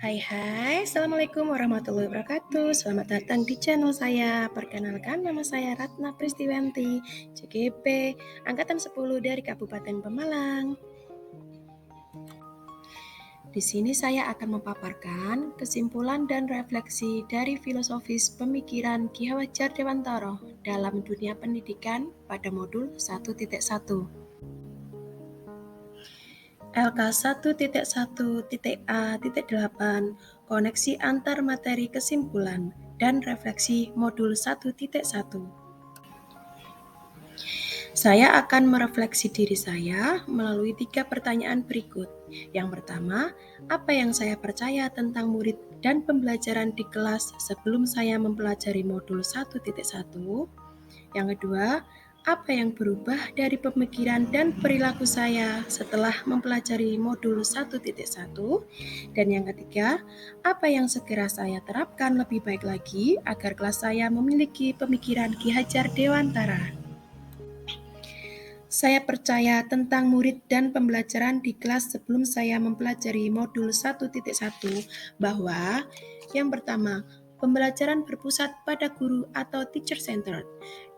Hai, Assalamualaikum warahmatullahi wabarakatuh. Selamat datang di channel saya. Perkenalkan, nama saya Ratna Pristiwanti, CGP, Angkatan 10 dari Kabupaten Pemalang. Di sini saya akan memaparkan kesimpulan dan refleksi dari filosofis pemikiran Ki Hajar Dewantara dalam dunia pendidikan pada modul 1.1. LK 1.1.A.8 Koneksi antar materi kesimpulan dan refleksi modul 1.1. Saya akan merefleksi diri saya melalui 3 pertanyaan berikut. Yang pertama, apa yang saya percaya tentang murid dan pembelajaran di kelas sebelum saya mempelajari modul 1.1? Yang kedua, apa yang berubah dari pemikiran dan perilaku saya setelah mempelajari modul 1.1? Dan yang ketiga, apa yang segera saya terapkan lebih baik lagi agar kelas saya memiliki pemikiran Ki Hajar Dewantara? Saya percaya tentang murid dan pembelajaran di kelas sebelum saya mempelajari modul 1.1 bahwa yang pertama, pembelajaran berpusat pada guru atau teacher centered.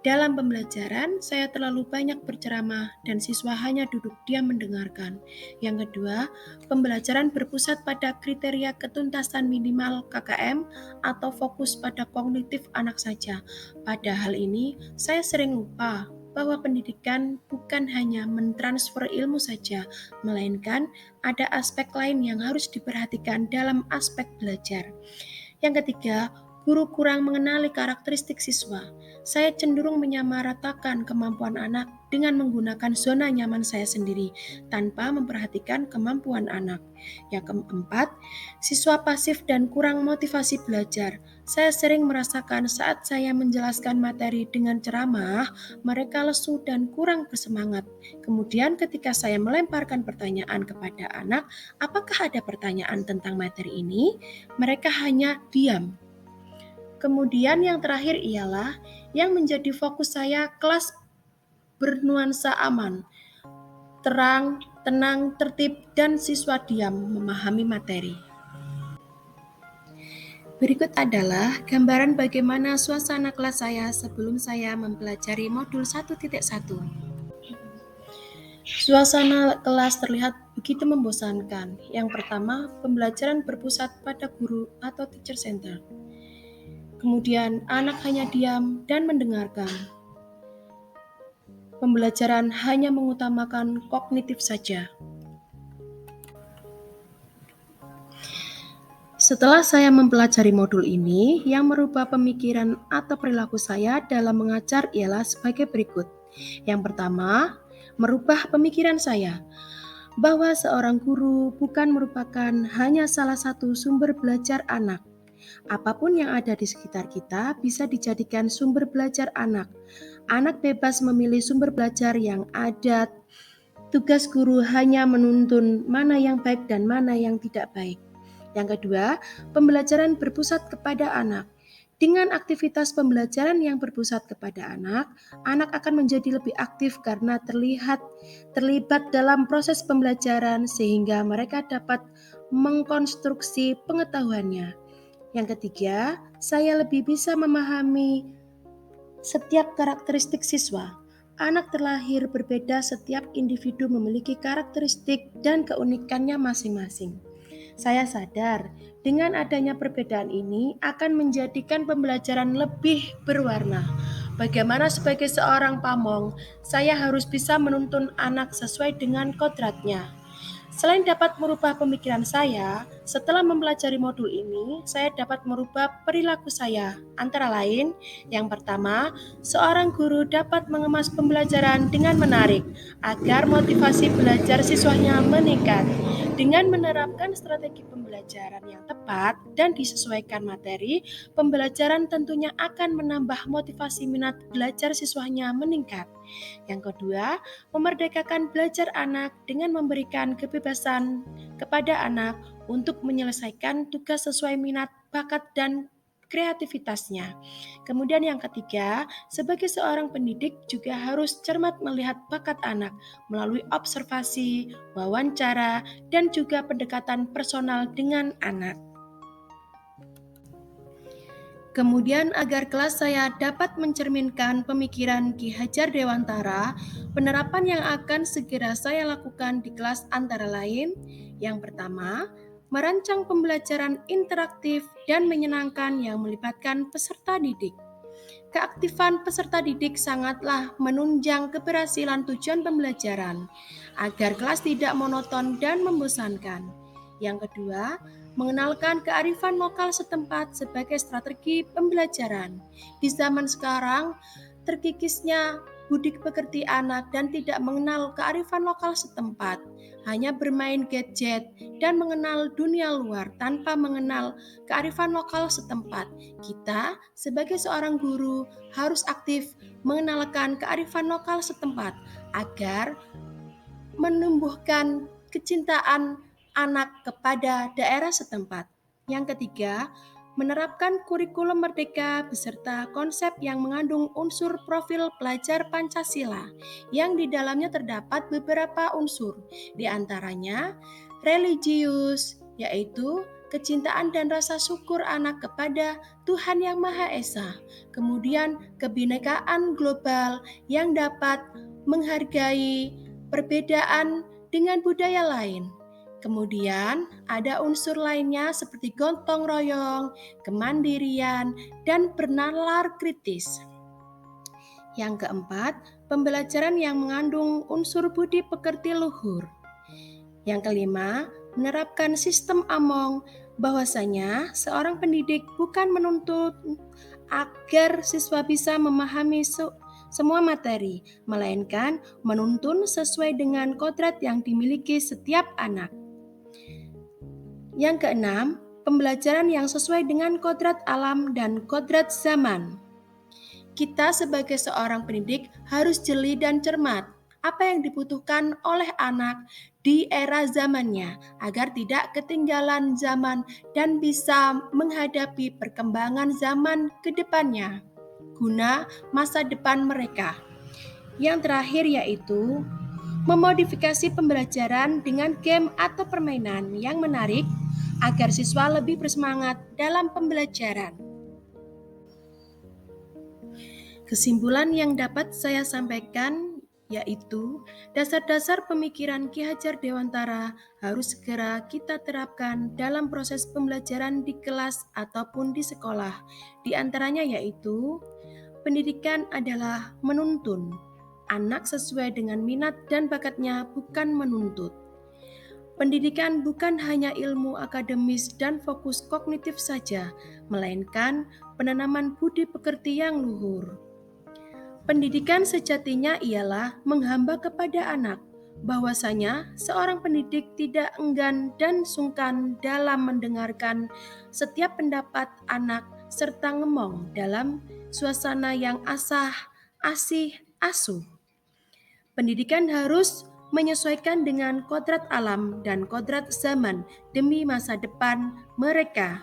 Dalam pembelajaran, saya terlalu banyak berceramah dan siswa hanya duduk diam mendengarkan. Yang kedua, pembelajaran berpusat pada kriteria ketuntasan minimal KKM atau fokus pada kognitif anak saja. Pada hal ini, saya sering lupa bahwa pendidikan bukan hanya mentransfer ilmu saja, melainkan ada aspek lain yang harus diperhatikan dalam aspek belajar. Yang ketiga, guru kurang mengenali karakteristik siswa. Saya cenderung menyamaratakan kemampuan anak dengan menggunakan zona nyaman saya sendiri tanpa memperhatikan kemampuan anak. Yang keempat, siswa pasif dan kurang motivasi belajar. Saya sering merasakan saat saya menjelaskan materi dengan ceramah, mereka lesu dan kurang bersemangat. Kemudian ketika saya melemparkan pertanyaan kepada anak, apakah ada pertanyaan tentang materi ini? Mereka hanya diam. Kemudian yang terakhir ialah yang menjadi fokus saya kelas bernuansa aman, terang, tenang, tertib, dan siswa diam memahami materi. Berikut adalah gambaran bagaimana suasana kelas saya sebelum saya mempelajari modul 1.1. Suasana kelas terlihat begitu membosankan. Yang pertama, pembelajaran berpusat pada guru atau teacher center. Kemudian anak hanya diam dan mendengarkan. Pembelajaran hanya mengutamakan kognitif saja. Setelah saya mempelajari modul ini, yang merubah pemikiran atau perilaku saya dalam mengajar ialah sebagai berikut. Yang pertama, merubah pemikiran saya bahwa seorang guru bukan merupakan hanya salah satu sumber belajar anak. Apapun yang ada di sekitar kita bisa dijadikan sumber belajar anak. Anak bebas memilih sumber belajar yang ada. Tugas guru hanya menuntun mana yang baik dan mana yang tidak baik. Yang kedua, pembelajaran berpusat kepada anak. Dengan aktivitas pembelajaran yang berpusat kepada anak akan menjadi lebih aktif karena terlibat dalam proses pembelajaran sehingga mereka dapat mengkonstruksi pengetahuannya. Yang ketiga, saya lebih bisa memahami setiap karakteristik siswa. Anak terlahir berbeda, setiap individu memiliki karakteristik dan keunikannya masing-masing. Saya sadar, dengan adanya perbedaan ini akan menjadikan pembelajaran lebih berwarna. Bagaimana sebagai seorang pamong, saya harus bisa menuntun anak sesuai dengan kodratnya. Selain dapat merubah pemikiran saya, setelah mempelajari modul ini, saya dapat merubah perilaku saya. Antara lain, yang pertama, seorang guru dapat mengemas pembelajaran dengan menarik agar motivasi belajar siswanya meningkat. Dengan menerapkan strategi pembelajaran yang tepat dan disesuaikan materi, pembelajaran tentunya akan menambah motivasi minat belajar siswanya meningkat. Yang kedua, memerdekakan belajar anak dengan memberikan kebebasan kepada anak untuk menyelesaikan tugas sesuai minat, bakat, dan kreativitasnya. Kemudian yang ketiga, sebagai seorang pendidik juga harus cermat melihat bakat anak melalui observasi, wawancara, dan juga pendekatan personal dengan anak. Kemudian agar kelas saya dapat mencerminkan pemikiran Ki Hajar Dewantara, penerapan yang akan segera saya lakukan di kelas antara lain, yang pertama, merancang pembelajaran interaktif dan menyenangkan yang melibatkan peserta didik. Keaktifan peserta didik sangatlah menunjang keberhasilan tujuan pembelajaran, agar kelas tidak monoton dan membosankan. Yang kedua, mengenalkan kearifan lokal setempat sebagai strategi pembelajaran. Di zaman sekarang, terkikisnya budi pekerti anak dan tidak mengenal kearifan lokal setempat, hanya bermain gadget dan mengenal dunia luar tanpa mengenal kearifan lokal setempat. Kita sebagai seorang guru harus aktif mengenalkan kearifan lokal setempat agar menumbuhkan kecintaan anak kepada daerah setempat. Yang ketiga, menerapkan kurikulum merdeka beserta konsep yang mengandung unsur profil pelajar Pancasila yang di dalamnya terdapat beberapa unsur, di antaranya religius, yaitu kecintaan dan rasa syukur anak kepada Tuhan Yang Maha Esa, kemudian kebinekaan global yang dapat menghargai perbedaan dengan budaya lain. Kemudian ada unsur lainnya seperti gotong royong, kemandirian, dan bernalar kritis. Yang keempat, pembelajaran yang mengandung unsur budi pekerti luhur. Yang kelima, menerapkan sistem Among, bahwasanya seorang pendidik bukan menuntut agar siswa bisa memahami semua materi, melainkan menuntun sesuai dengan kodrat yang dimiliki setiap anak. Yang keenam, pembelajaran yang sesuai dengan kodrat alam dan kodrat zaman. Kita sebagai seorang pendidik harus jeli dan cermat apa yang dibutuhkan oleh anak di era zamannya agar tidak ketinggalan zaman dan bisa menghadapi perkembangan zaman ke depannya guna masa depan mereka. Yang terakhir yaitu memodifikasi pembelajaran dengan game atau permainan yang menarik agar siswa lebih bersemangat dalam pembelajaran. Kesimpulan yang dapat saya sampaikan yaitu dasar-dasar pemikiran Ki Hajar Dewantara harus segera kita terapkan dalam proses pembelajaran di kelas ataupun di sekolah. Di antaranya yaitu pendidikan adalah menuntun anak sesuai dengan minat dan bakatnya, bukan menuntut. Pendidikan bukan hanya ilmu akademis dan fokus kognitif saja, melainkan penanaman budi pekerti yang luhur. Pendidikan sejatinya ialah menghamba kepada anak, bahwasanya seorang pendidik tidak enggan dan sungkan dalam mendengarkan setiap pendapat anak serta ngemong dalam suasana yang asah, asih, asuh. Pendidikan harus menyesuaikan dengan kodrat alam dan kodrat zaman demi masa depan mereka.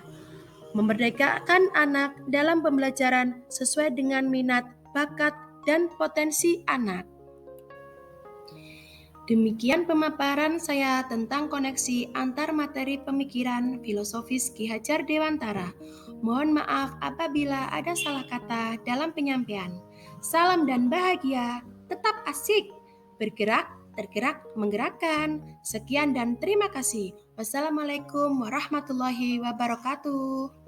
Memerdekakan anak dalam pembelajaran sesuai dengan minat, bakat, dan potensi anak. Demikian pemaparan saya tentang koneksi antar materi pemikiran filosofis Ki Hajar Dewantara. Mohon maaf apabila ada salah kata dalam penyampaian. Salam dan bahagia, tetap asik, bergerak, tergerak, menggerakkan. Sekian dan terima kasih. Wassalamualaikum warahmatullahi wabarakatuh.